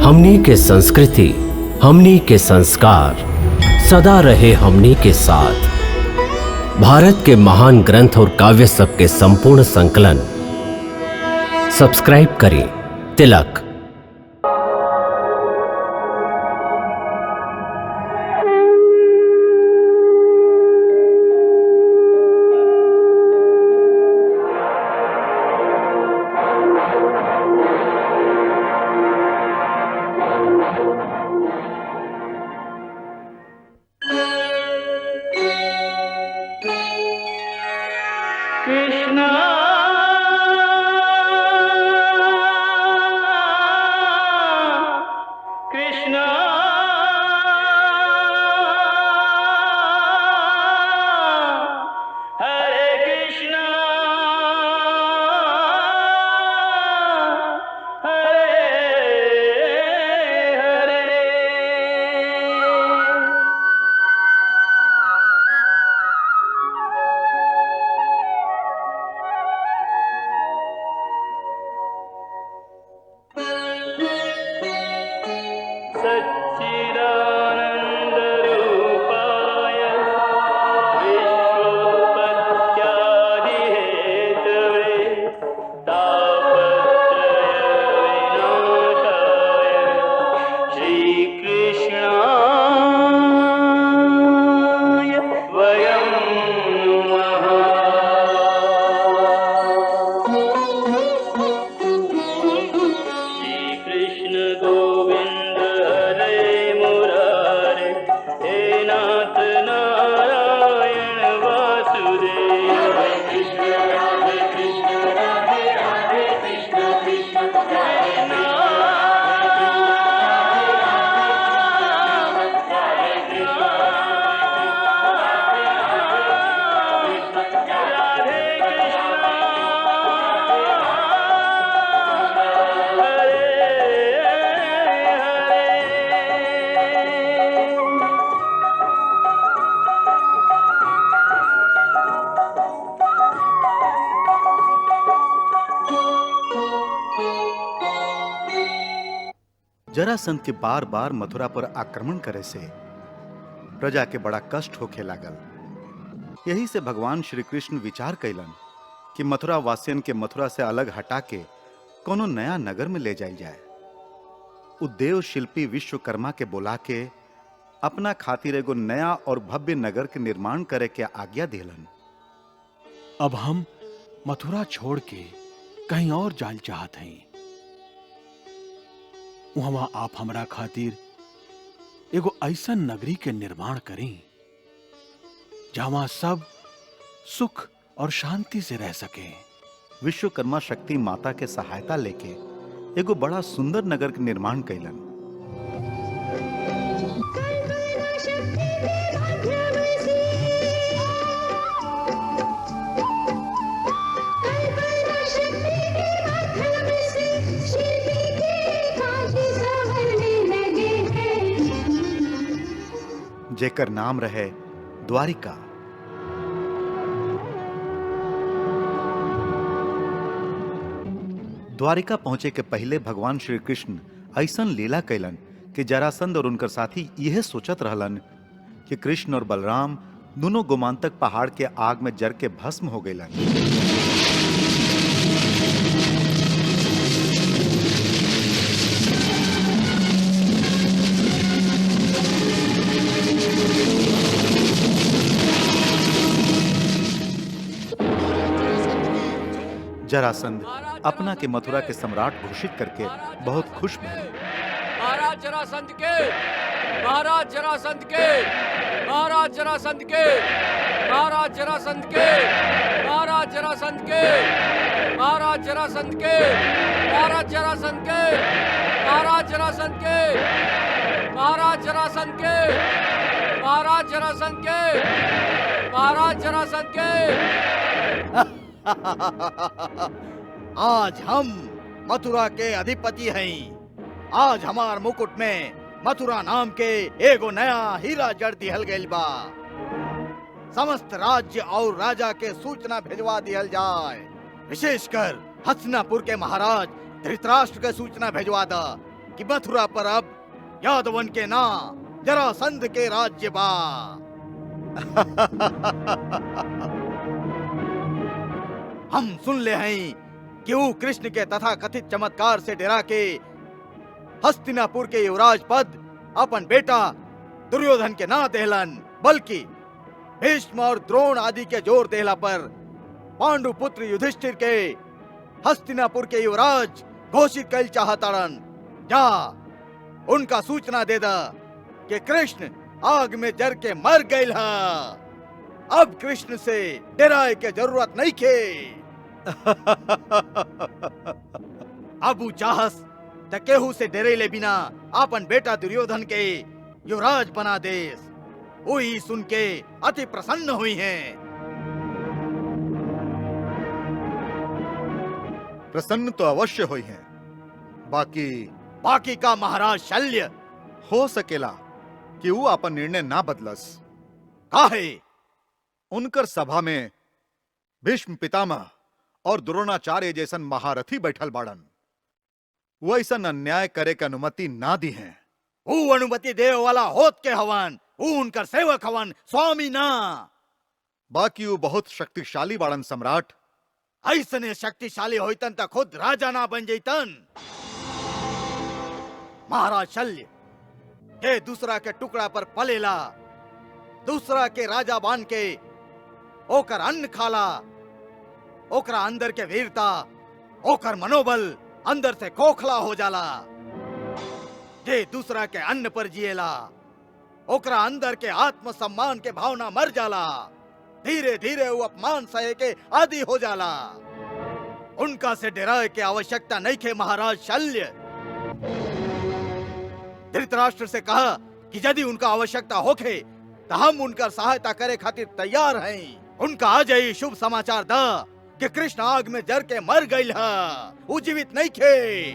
हमनी के संस्कृति, हमनी के संस्कार सदा रहे हमनी के साथ। भारत के महान ग्रंथ और काव्य सब के संपूर्ण संकलन सब्सक्राइब करें तिलक। जरासंध के बार बार मथुरा पर आक्रमण करे से प्रजा के बड़ा कष्ट होखे लागल। यही से भगवान श्री कृष्ण विचार कैलन कि मथुरा वासियन के मथुरा से अलग हटा के कोनो नया नगर में ले जाई जाए। उद्देव शिल्पी विश्वकर्मा के बुला के अपना खातिर एगो नया और भव्य नगर के निर्माण करे के आज्ञा दिलन। अब हम मथुरा छोड़ के कहीं और जाल चाहत हैं। वहां आप हमरा खातिर एगो ऐसा नगरी के निर्माण करें जहां सब सुख और शांति से रह सके। विश्वकर्मा शक्ति माता के सहायता लेके एगो बड़ा सुंदर नगर के निर्माण कैलन। जेकर नाम रहे द्वारिका। द्वारिका पहुंचे के पहले भगवान श्री कृष्ण ऐसन लीला कैलन कि जरासंध और उनकर साथी यह सोचत रहलन कि कृष्ण और बलराम दोनों गोमांतक पहाड़ के आग में जर के भस्म हो गईलन। जरासंध अपना के मथुरा के सम्राट घोषित करके बहुत खुश भये। महाराज जरासंध के, महाराज जरासंध के, महाराज जरासंध के, महाराज जरासंध के, महाराज जरासंध के, महाराज जरासंध के, महाराज जरासंध के, महाराज जरासंध के, महाराज जरासंध के, महाराज जरासंध के, महाराज जरासंध के। आज हम मथुरा के अधिपति हैं। आज हमार मुकुट में मथुरा नाम के एगो नया हीरा जड़ दिहल गइल बा। समस्त राज्य और राजा के सूचना भेजवा दिहल जाए। विशेषकर हस्तिनापुर के महाराज धृतराष्ट्र के सूचना भेजवा दा कि मथुरा पर अब यादवन के ना जरासंध के राज्य बा। हम सुन ले हैं कि वो कृष्ण के तथा कथित चमत्कार से डरा के हस्तिनापुर के युवराज पद अपन बेटा दुर्योधन के ना देहलन, बल्कि भीष्म और द्रोण आदि के जोर देहला पर पांडु पुत्र युधिष्ठिर के हस्तिनापुर के युवराज घोषित कल चाहताड़न। जा उनका सूचना दे दा कि कृष्ण आग में जर के मर गईल हा। अब कृष्ण से डराए के जरूरत नहीं के। अब चाहस त केहू से डरे ले बिना अपन बेटा दुर्योधन के युवराज बना देस। वही सुन के अति प्रसन्न हुई हैं। प्रसन्न तो अवश्य हुई हैं, बाकी का महाराज शल्य हो सकेला कि वो अपन निर्णय ना बदलस। काहे? उनकर सभा में भीष्म पितामह और द्रोणाचार्य जैसन महारथी बैठल बाड़न। वो ऐसा अन्याय करे के अनुमति ना दी है। वो अनुमति देव वाला होत के हवन, वो उनकर सेवक हवन, स्वामी ना। बाकी वो बहुत शक्तिशाली बाड़न सम्राट। ऐसने शक्तिशाली होइतन त खुद राजा ना बन जैतन। महाराज शल्य के दूसरा के टुकड़ा पर पलेला, दूसरा के राजा बान के ओकर अन्न खाला, ओकरा अंदर के वीरता, ओकर मनोबल अंदर से खोखला हो जाला। जे दूसरा के अन्न पर जिएला, ओकरा अंदर के आत्म सम्मान के भावना मर जाला। धीरे धीरे वो अपमान सहे के आदि हो जाला। उनका से डराए के आवश्यकता नहीं थे महाराज शल्य। धृतराष्ट्र से कहा कि यदि उनका आवश्यकता होखे तो हम उनका सहायता करे खातिर तैयार हैं। उनका आज ही शुभ समाचार दा कि कृष्ण आग में जर के मर गईल है, वो जीवित नहीं थे।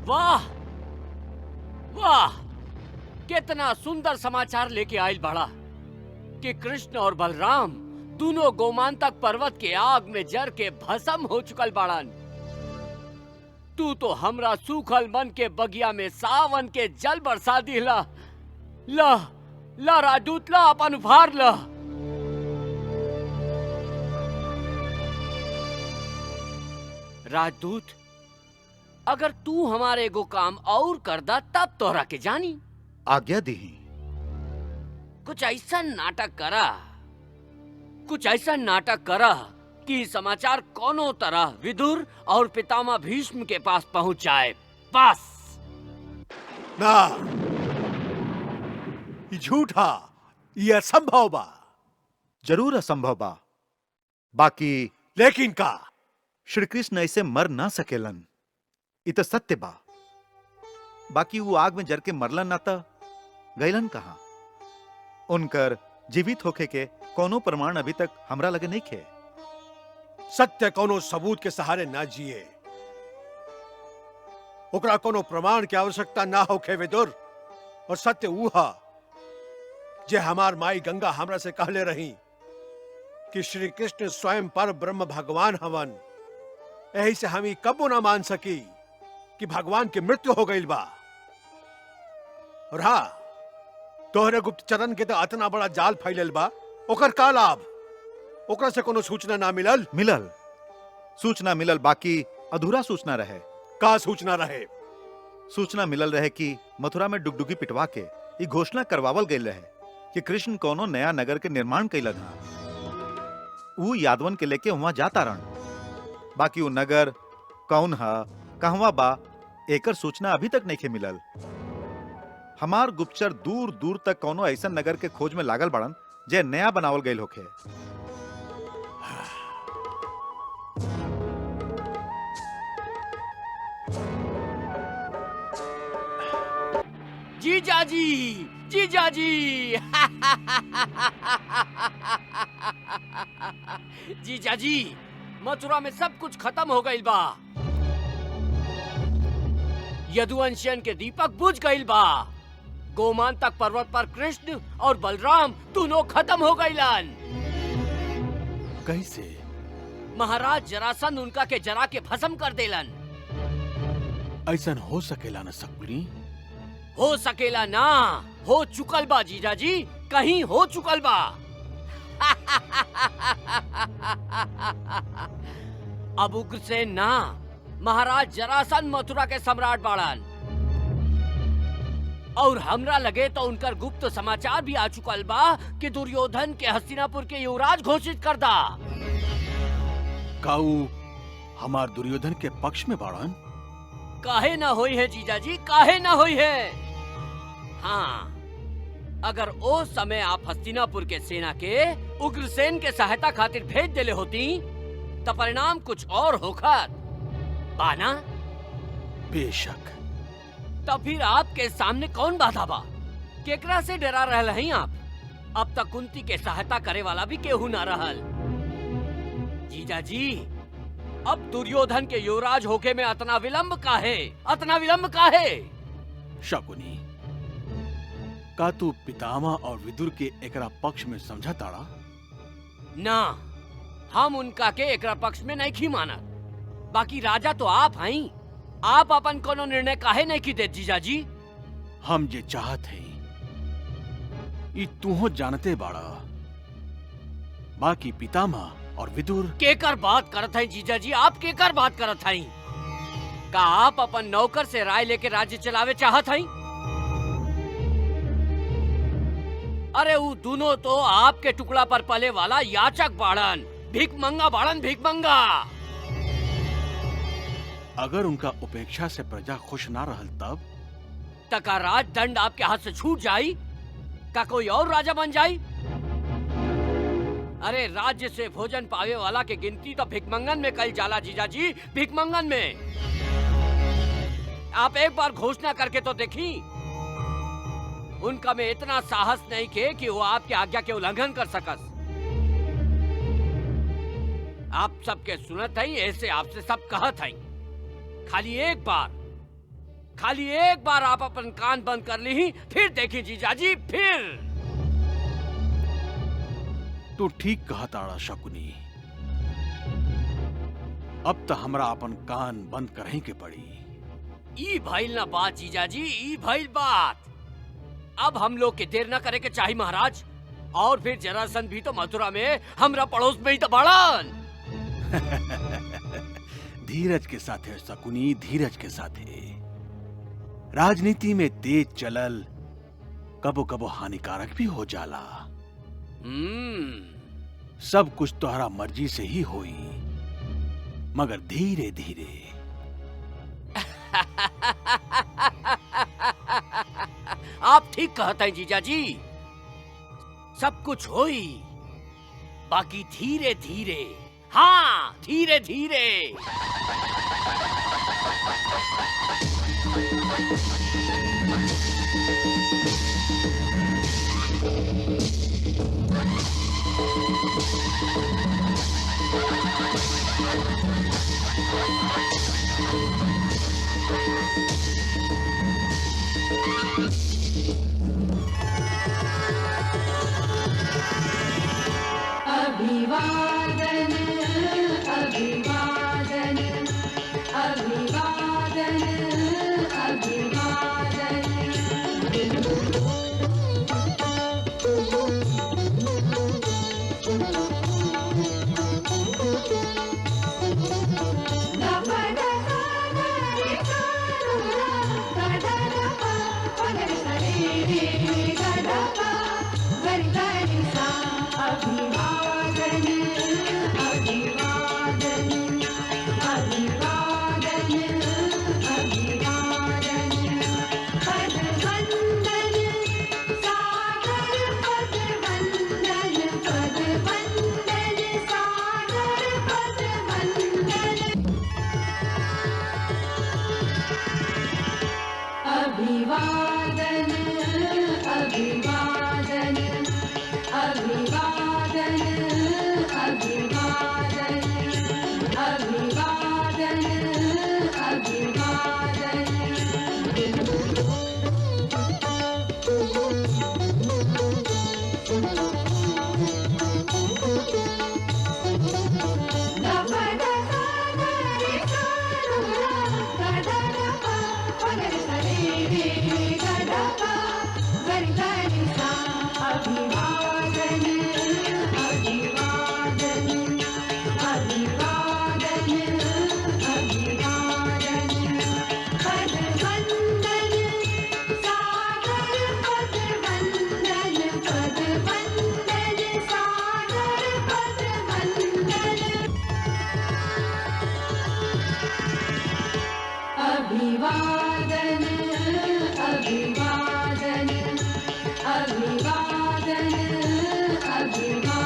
वाह वाह, कितना सुंदर समाचार लेके आयल बड़ा कि कृष्ण और बलराम दोनों गोमांतक पर्वत के आग में जर के भस्म हो चुकल बाड़न। तू तो हमरा सूखल मन के बगिया में सावन के जल बरसा दिला। ला ला राजदूत, ला अपन उपहार ला। राजदूत, अगर तू हमारे एगो काम और कर दा तब तोहरा के जानी। आज्ञा दी। कुछ ऐसा नाटक करा कि समाचार कोनो तरह विदुर और पितामह भीष्म के पास पहुंच जाए। बस ना, ये झूठा, ये असंभव बा। जरूर असंभव बा, बाकी लेकिन का श्री कृष्ण ऐसे मर ना सकेलन। इत सत्य बा। बाकी वो आग में जर के मरलन ना त गईलन कहां? उनकर जीवित होके के कोनो प्रमाण अभी तक हमरा लगे नहीं खे। सत्य कोनो सबूत के सहारे ना जिए, ओकरा कोनो प्रमाण की आवश्यकता ना होखे विदुर। और सत्य उहा जे हमार माई गंगा हमरा से कहले रही कि श्री कृष्ण स्वयं पर ब्रह्म भगवान हवन। यही से हम कबो ना मान सकी कि भगवान की मृत्यु हो गई बा। और हाँ, तोहरे गुप्तचरन के तो इतना बड़ा जाल फैलल बा, ओकर का लाभ? ओकरा से कोनो सूचना ना मिलल? मिलल, सूचना मिलल, बाकी अधूरा सूचना रहे। का सूचना रहे? सूचना मिलल रहे कि मथुरा में डुगडुगी पिटवा के ये घोषणा करवावल गई रहे कि कृष्ण कोनो नया नगर के निर्माण कैलन हा। वो यादवन के लेके वहां जाता रहन। बाकी वो नगर कौन हा, कहवा बा, एकर सूचना अभी तक नहीं मिलल। हमार गुप्तचर दूर दूर तक कोनो ऐसा नगर के खोज में लागल बड़न जे नया बनावल गईल होखे। जीजाजी, जीजाजी, जीजाजी, मथुरा में सब कुछ खत्म हो गईल बा। यदुवंशियन के दीपक बुझ गईल बा। गोमांतक पर्वत पर कृष्ण और बलराम दोनों खत्म हो गईलन। कैसे? महाराज जरासंध उनका के जरा के भस्म कर देलन। ऐसा हो सकेला न शकुनी? हो सकेला ना, हो चुकल बा जीजाजी, कहीं हो चुकल बा। अब उग्रसेन ना, महाराज जरासंध मथुरा के सम्राट बाड़न और हमरा लगे तो उनकर गुप्त समाचार भी आ चुकल बा कि दुर्योधन के हस्तिनापुर के युवराज घोषित कर दा। काऊ हमार दुर्योधन के पक्ष में बाड़न? काहे ना होई है जीजाजी, काहे ना होई है। हाँ, अगर ओ समय आप हस्तिनापुर के सेना के उग्रसेन के सहायता खातिर भेज देले होती तो परिणाम कुछ और होखत बाना। बेशक। तब फिर आपके सामने कौन बाधा बा? केकरा से डरा रहल हैं आप? अब तक कुंती के सहायता करे वाला भी केहू ना रहल। जीजाजी, अब दुर्योधन के युवराज होके में अतना विलंब काहे? अतना विलंब काहे? शकुनी, का तू पितामह और विदुर के एकरा पक्ष में समझा ताड़ा? ना, हम उनका के एकरा पक्ष में नहीं खी मानत। बाकी राजा तो आप हैं, आप अपन कोनो निर्णय काहे नहीं की दे जीजाजी? हम जे चाहत हैं ई तू हो जानते बाड़ा। बाकी पितामह और विदुर केकर बात करत हैं जीजाजी? आप केकर बात करत हैं? का आप अपन नौकर से राय लेके राज्य चलावे चाहत हैं? अरे वो दोनों तो आपके टुकड़ा पर पले वाला याचक बाड़न, भिखमंगा बाड़न, भिखमंगा। अगर उनका उपेक्षा से प्रजा खुश ना रहल तब तका राज दंड आपके हाथ से छूट जाई? का कोई और राजा बन जाई? अरे राज्य से भोजन पावे वाला के गिनती तो भिखमंगन में कल जाला जीजाजी, भिखमंगन में। आप एक बार घोषणा करके तो देखी। उनका में इतना साहस नहीं के कि वो आपकी आज्ञा के उल्लंघन कर सकस। आप सबके सुनत हैं, ऐसे आपसे सब कहत हैं। खाली एक बार आप अपन कान बंद कर ली, फिर देखिए जीजाजी, फिर। तू ठीक कहा ताड़ा शकुनी। अब तो हमरा अपन कान बंद करही के पड़ी। ई भइल ना बात जीजाजी, ई भइल बात। अब हम लोग के देर ना करे के चाहिए महाराज। और फिर जरासंध भी तो मथुरा में हमरा पड़ोस में ही तो बाड़न। धीरज के साथ है शकुनी, धीरज के साथ है। राजनीति में तेज चलल कबो कबो हानिकारक भी हो जाला। सब कुछ तोहरा मर्जी से ही होई, मगर धीरे धीरे। आप ठीक कहते हैं जीजाजी, सब कुछ होई, बाकी धीरे धीरे। हाँ, धीरे धीरे। अभिवादन अभिवादन अभिवादन अभिवादन। अभिवादन अभिवादन अभिवादन अभिवादन अभिवादन अभिवादन।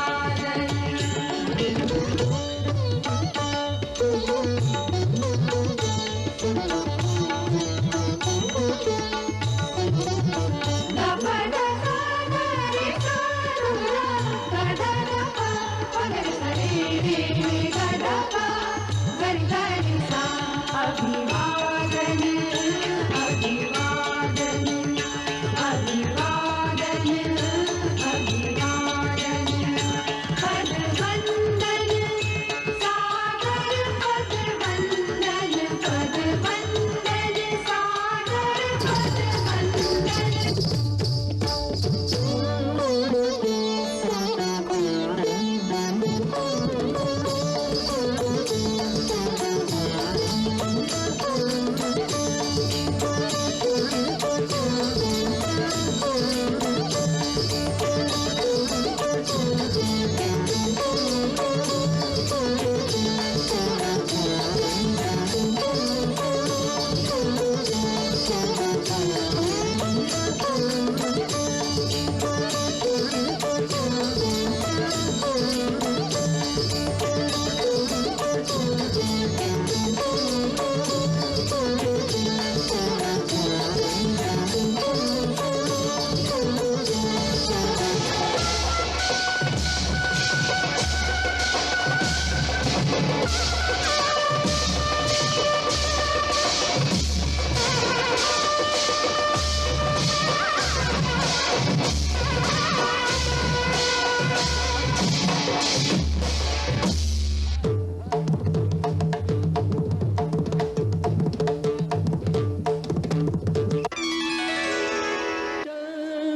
अभिवादन अभिवादन अभिवादन अभिवादन। पद वंदन सागर पद वंदन पद वंदन सागर पद वंदन।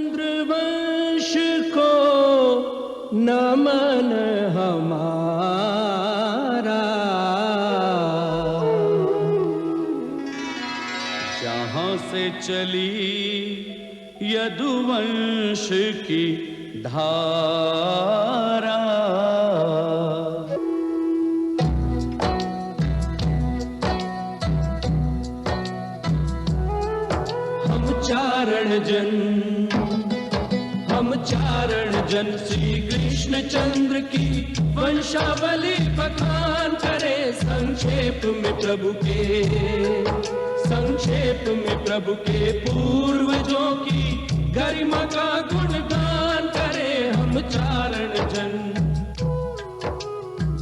चंद्रवंश को नमन हमारा, जहाँ से चली यदुवंश की धारा। हम चारण जन श्री कृष्ण चंद्र की वंशावली बखान करे। संक्षेप में प्रभु के पूर्वजों की गरिमा का गुणगान करे। हम चारण जन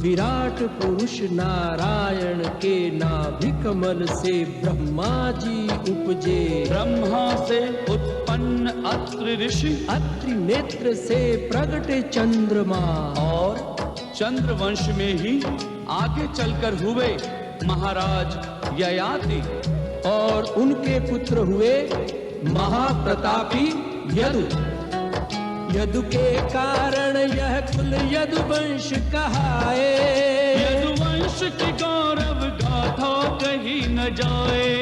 विराट पुरुष नारायण के नाभि कमल से ब्रह्मा जी उपजे। ब्रह्मा से उत्पन्न अत्रि ऋषि, अत्रि नेत्र से प्रगटे चंद्रमा, और चंद्रवंश में ही आगे चलकर हुए महाराज ययाति, और उनके पुत्र हुए महाप्रतापी यदु। यदु के कारण यह कुल यदुवंश कहाए। यदुवंश की गौरव गाथा कहीं न जाए।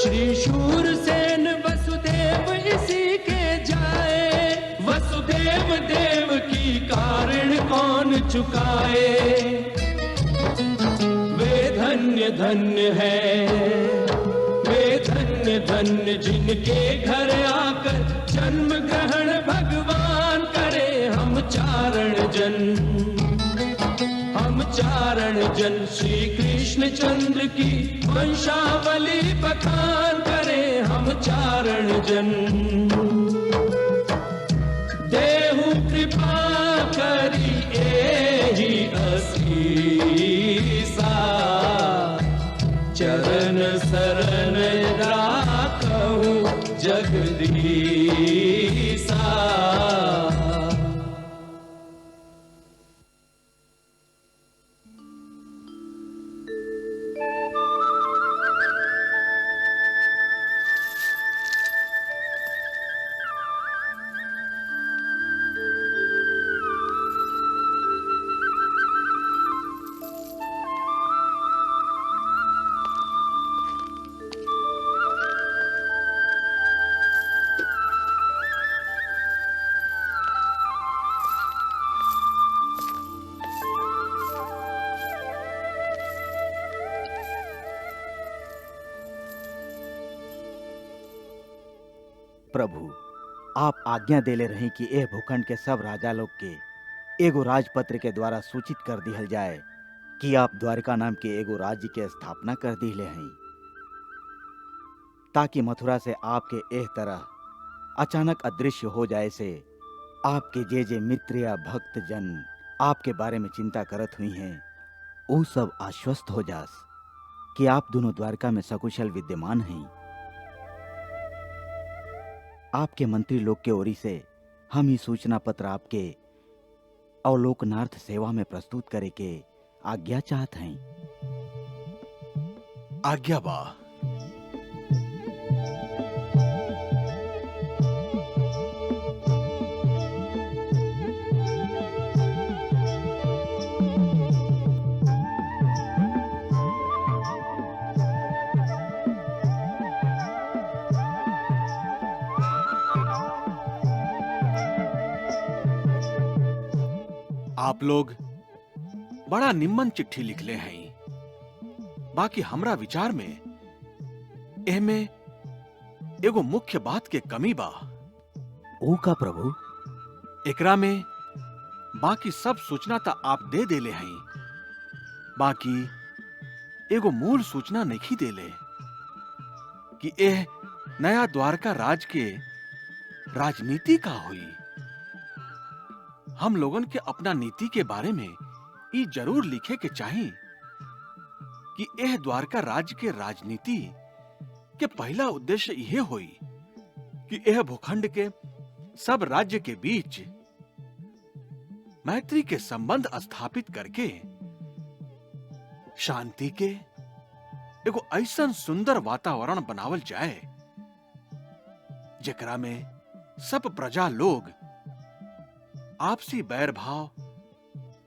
श्री शूरसेन वसुदेव इसी के जाए। वसुदेव देव की कारण कौन चुकाए। वे धन्य धन्य है, वे धन्य धन्य जिनके घर आकर जन्म ग्रहण भगवान करे। हम चारण जन श्री कृष्ण चंद्र की वंशावली बखान करे। हम चारण जन देहु कृपा करी एहि असीसा। चरण शरण राखहु जगदीसा। प्रभु, आप आज्ञा देले रही कि एह भूखंड के सब राजा लोग के एगो राजपत्र के द्वारा सूचित कर दिहल जाए कि आप द्वारका नाम के एगो राज्य के स्थापना कर दिले हैं, ताकि मथुरा से आपके एह तरह अचानक अदृश्य हो जाए से आपके जे मित्र या भक्त जन आपके बारे में चिंता करत हुई हैं, वो सब आश्वस्त हो जास कि आप दोनों द्वारका में सकुशल विद्यमान हैं। आपके मंत्री लोग के ओरी से हम ही सूचना पत्र आपके अवलोकनार्थ सेवा में प्रस्तुत करे के आज्ञा चाहत हैं। आज्ञा बा। आप लोग बड़ा निम्न चिट्ठी लिखले हैं। बाकी हमरा विचार में एहमे एगो मुख्य बात के कमी बा। ओ का प्रभु? एकरा में बाकी सब सूचना ता आप दे देले हैं, बाकी एगो मूल सूचना नहीं देले कि एह नया द्वारका राज के राजनीति का हुई। हम लोगन के अपना नीति के बारे में ई जरूर लिखे के चाहिए कि एह द्वारका राज के राजनीति के पहला उद्देश्य यह होई कि एह भूखंड के सब राज्य के बीच मैत्री के संबंध स्थापित करके शांति के एगो ऐसा सुंदर वातावरण बनावल जाए जेकरा में सब प्रजा लोग आपसी बैर भाव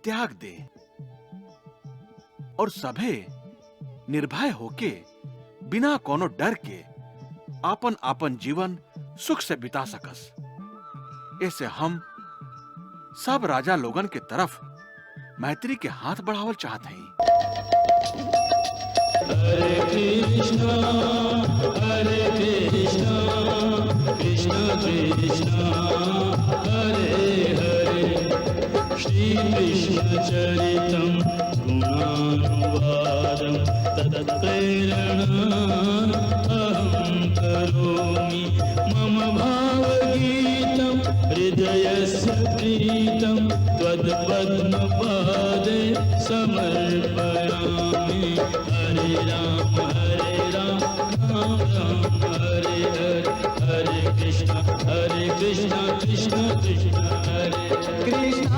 त्याग दे और सभे निर्भय होके बिना कोनो डर के आपन आपन जीवन सुख से बिता सकस। ऐसे हम सब राजा लोगन के तरफ मैत्री के हाथ बढ़ावल चाहते हैं। हरे कृष्णा कृष्ण कृष्ण हरे हरे, श्री कृष्ण चरितम् गुणानुवादं तत्प्रेरणा अहं करोमि। मम भावगीतं हृदयस्य प्रीतं त्वत्पद्मपादे समर्पयामि। हरे राम राम राम हरे हरे, हरे कृष्ण कृष्ण कृष्ण हरे हरे। कृष्ण